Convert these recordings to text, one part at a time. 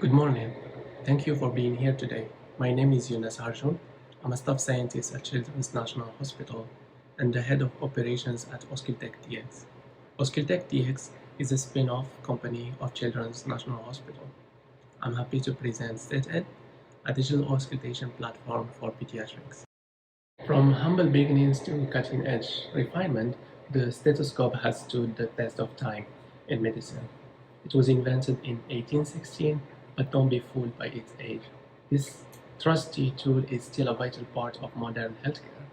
Good morning. Thank you for being here today. My name is Yunus Arjun. I'm a staff scientist at Children's National Hospital and the head of operations at Auscultation DX. Auscultation DX is a spin-off company of Children's National Hospital. I'm happy to present StethAid, a digital auscultation platform for pediatrics. From humble beginnings to cutting-edge refinement, the stethoscope has stood the test of time in medicine. It was invented in 1816, but don't be fooled by its age. This trusty tool is still a vital part of modern healthcare.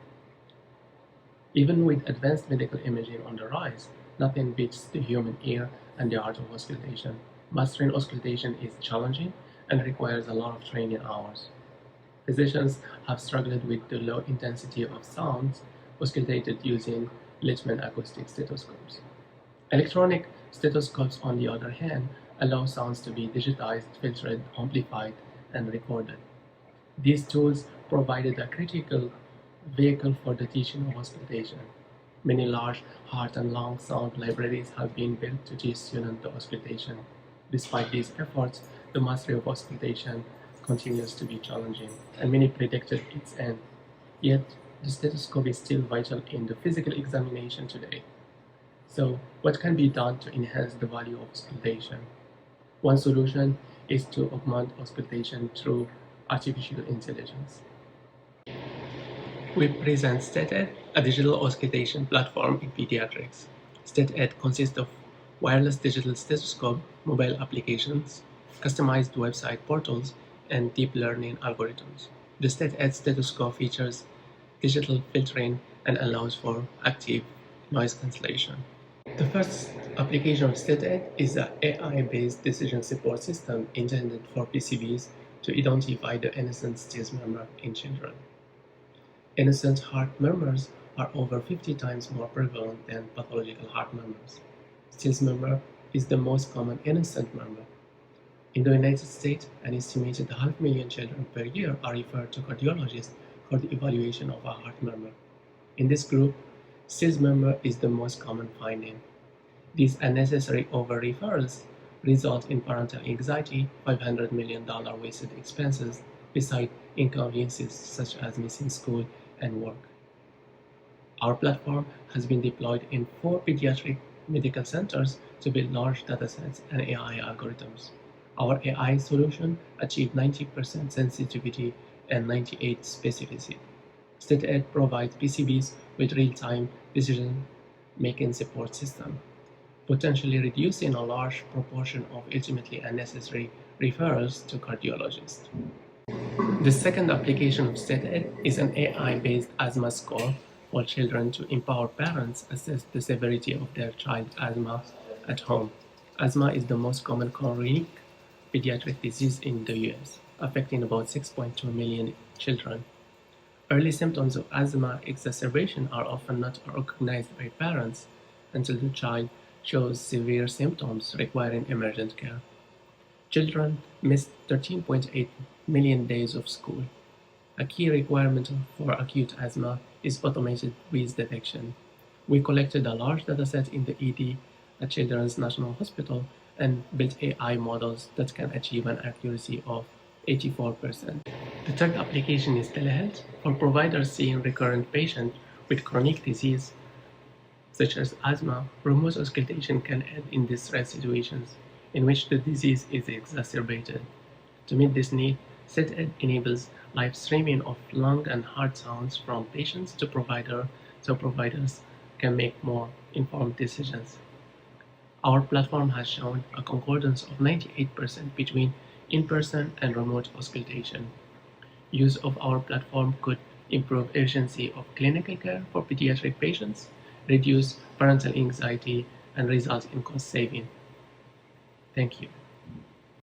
Even with advanced medical imaging on the rise, nothing beats the human ear and the art of auscultation. Mastering auscultation is challenging and requires a lot of training hours. Physicians have struggled with the low intensity of sounds auscultated using Littmann acoustic stethoscopes. Electronic stethoscopes, on the other hand, allow sounds to be digitized, filtered, amplified, and recorded. These tools provided a critical vehicle for the teaching of auscultation. Many large heart and lung sound libraries have been built to teach students the auscultation. Despite these efforts, the mastery of auscultation continues to be challenging, and many predicted its end. Yet, the stethoscope is still vital in the physical examination today. So, what can be done to enhance the value of auscultation? One solution is to augment auscultation through artificial intelligence. We present StethAid, a digital auscultation platform in pediatrics. StethAid consists of wireless digital stethoscope, mobile applications, customized website portals, and deep learning algorithms. The StethAid stethoscope features digital filtering and allows for active noise cancellation. The first application of StethAid is an AI-based decision support system intended for PCBs to identify the innocent stills murmur in children. Innocent heart murmurs are over 50 times more prevalent than pathological heart murmurs. Stills murmur is the most common innocent murmur. In the United States, an estimated 500,000 children per year are referred to cardiologists for the evaluation of a heart murmur. In this group, stills murmur is the most common finding. These unnecessary over-referrals result in parental anxiety, $500 million wasted expenses, besides inconveniences such as missing school and work. Our platform has been deployed in 4 pediatric medical centers to build large datasets and AI algorithms. Our AI solution achieved 90% sensitivity and 98% specificity. StethAid provides PCBs with real-time decision-making support system, potentially reducing a large proportion of ultimately unnecessary referrals to cardiologists. The second application of StethAid is an AI-based asthma score for children to empower parents assess the severity of their child's asthma at home. Asthma is the most common chronic pediatric disease in the US, affecting about 6.2 million children. Early symptoms of asthma exacerbation are often not recognized by parents until the child shows severe symptoms requiring emergent care. Children miss 13.8 million days of school. A key requirement for acute asthma is automated wheeze detection. We collected a large dataset in the ED at Children's National Hospital and built AI models that can achieve an accuracy of 84%. The third application is telehealth for providers seeing recurrent patients with chronic disease such as asthma. Remote auscultation can aid in distress situations in which the disease is exacerbated. To meet this need, StethAid enables live streaming of lung and heart sounds from patients to providers so providers can make more informed decisions. Our platform has shown a concordance of 98% between in-person and remote auscultation. Use of our platform could improve efficiency of clinical care for pediatric patients, reduce parental anxiety, and result in cost saving. Thank you.